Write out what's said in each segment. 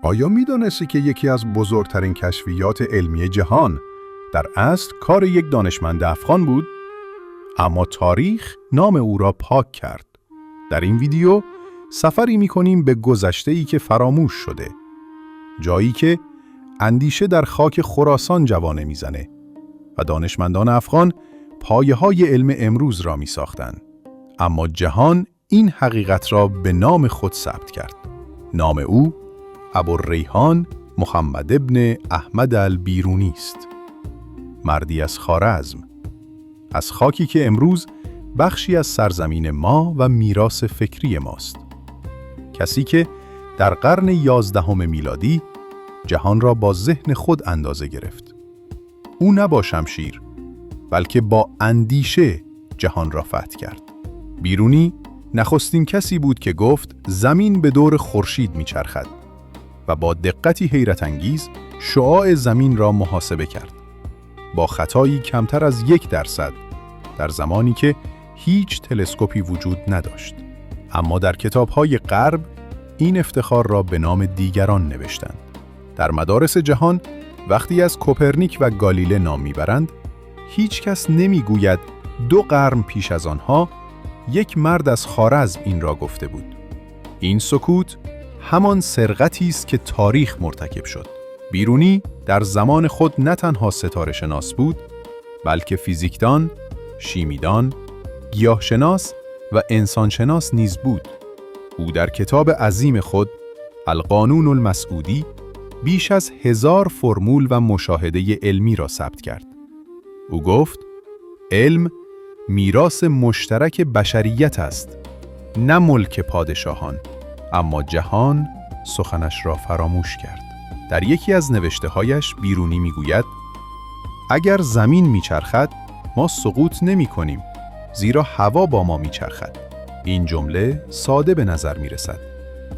آیا می‌دانستی که یکی از بزرگترین کشفیات علمی جهان در اصل کار یک دانشمند افغان بود؟ اما تاریخ نام او را پاک کرد. در این ویدیو سفری می‌کنیم به گذشته‌ای که فراموش شده. جایی که اندیشه در خاک خراسان جوانه میزنه و دانشمندان افغان پایه‌های علم امروز را می‌ساختند. اما جهان این حقیقت را به نام خود ثبت کرد. نام او ابوالریحان محمد ابن احمد البیرونی است. مردی از خوارزم، از خاکی که امروز بخشی از سرزمین ما و میراث فکری ماست. کسی که در قرن 11 میلادی جهان را با ذهن خود اندازه گرفت. او نه با شمشیر، بلکه با اندیشه جهان را فتح کرد. بیرونی نخستین کسی بود که گفت زمین به دور خورشید میچرخد و با دقتی حیرت انگیز شعاع زمین را محاسبه کرد. با خطایی کمتر از 1% در زمانی که هیچ تلسکوپی وجود نداشت. اما در کتاب‌های غرب این افتخار را به نام دیگران نوشتند. در مدارس جهان وقتی از کوپرنیک و گالیله نام میبرند، هیچ کس نمیگوید 2 قرن پیش از آنها یک مرد از خوارزم این را گفته بود. این سکوت همان سرقتی است که تاریخ مرتکب شد. بیرونی در زمان خود نه تنها ستاره شناس بود، بلکه فیزیکدان، شیمیدان، گیاهشناس و انسانشناس نیز بود. او در کتاب عظیم خود القانون المسعودی بیش از 1000 فرمول و مشاهده علمی را ثبت کرد. او گفت علم میراث مشترک بشریت است، نه ملک پادشاهان. اما جهان سخنش را فراموش کرد. در یکی از نوشته‌هایش بیرونی میگوید اگر زمین میچرخد ما سقوط نمی کنیم، زیرا هوا با ما میچرخد. این جمله ساده به نظر میرسد،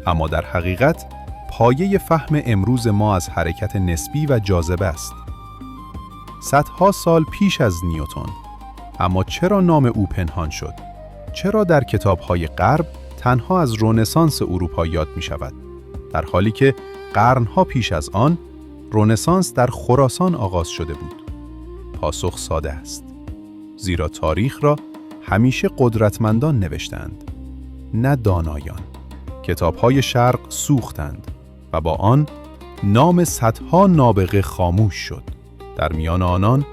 اما در حقیقت پایه فهم امروز ما از حرکت نسبی و جاذبه است. صدها سال پیش از نیوتن. اما چرا نام او پنهان شد؟ چرا در کتاب‌های غرب تنها از رنسانس اروپا یاد می شود، در حالی که قرنها پیش از آن رنسانس در خراسان آغاز شده بود؟ پاسخ ساده است. زیرا تاریخ را همیشه قدرتمندان نوشتند، نه دانایان. کتاب‌های شرق سوختند و با آن نام صدها نابغه خاموش شد. در میان آنان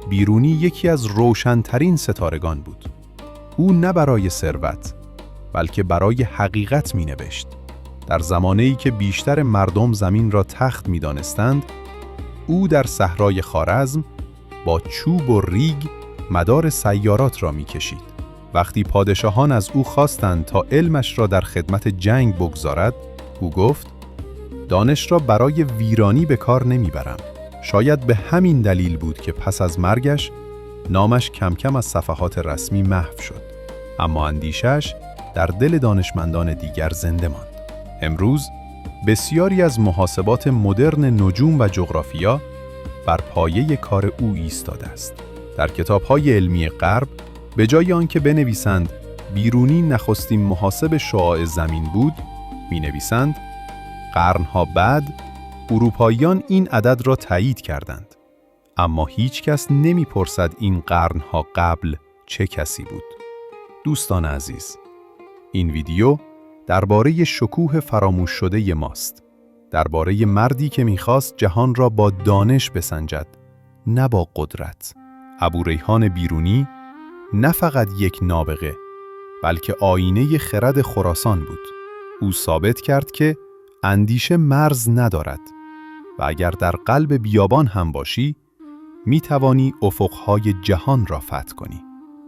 بیرونی یکی از روشن‌ترین ستارگان بود. او نه برای ثروت، بلکه برای حقیقت می‌نوشت. در زمانه‌ای که بیشتر مردم زمین را تخت می‌دانستند، او در صحرای خوارزم با چوب و ریگ مدار سیارات را می‌کشید. وقتی پادشاهان از او خواستند تا علمش را در خدمت جنگ بگذارد، او گفت دانش را برای ویرانی به کار نمی‌برم. شاید به همین دلیل بود که پس از مرگش نامش کم کم از صفحات رسمی محو شد. اما اندیشش در دل دانشمندان دیگر زنده ماند. امروز بسیاری از محاسبات مدرن نجوم و جغرافیا بر پایه کار او ایستاده است. در کتاب‌های علمی غرب به جای آنکه بنویسند بیرونی نخستین محاسب شعاع زمین بود، می‌نویسند قرنها بعد اروپاییان این عدد را تایید کردند. اما هیچ کس نمی‌پرسد این قرنها قبل چه کسی بود. دوستان عزیز، این ویدیو درباره شکوه فراموش شده ماست. درباره مردی که می‌خواست جهان را با دانش بسنجد، نه با قدرت. ابوالریحان بیرونی نه فقط یک نابغه، بلکه آینه خرد خراسان بود. او ثابت کرد که اندیشه مرز ندارد و اگر در قلب بیابان هم باشی، می‌توانی افق‌های جهان را فتح کنی.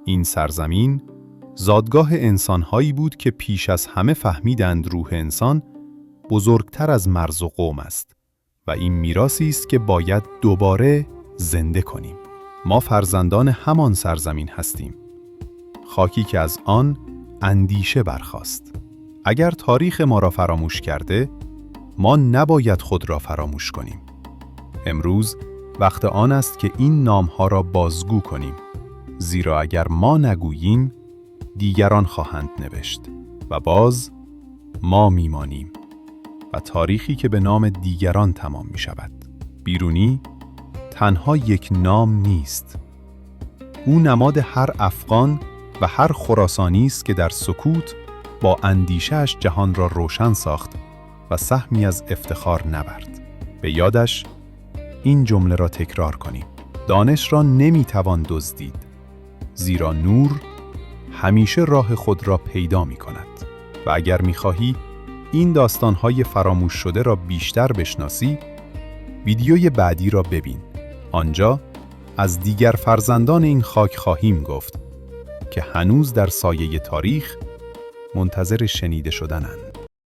این سرزمین زادگاه انسان‌هایی بود که پیش از همه فهمیدند روح انسان بزرگتر از مرز و قوم است و این میراثی است که باید دوباره زنده کنیم. ما فرزندان همان سرزمین هستیم، خاکی که از آن اندیشه برخاست. اگر تاریخ ما را فراموش کرده، ما نباید خود را فراموش کنیم. امروز وقت آن است که این نام‌ها را بازگو کنیم، زیرا اگر ما نگوییم، دیگران خواهند نوشت و باز ما میمانیم و تاریخی که به نام دیگران تمام می شود. بیرونی تنها یک نام نیست. او نماد هر افغان و هر خراسانی است که در سکوت با اندیشه‌اش جهان را روشن ساخت و سهمی از افتخار نبرد. به یادش این جمله را تکرار کنیم: دانش را نمیتوان دزدید، زیرا نور همیشه راه خود را پیدا می کند. و اگر می خواهی این داستان‌های فراموش شده را بیشتر بشناسی، ویدیوی بعدی را ببین. آنجا از دیگر فرزندان این خاک خواهیم گفت که هنوز در سایه تاریخ منتظر شنیده شدنند.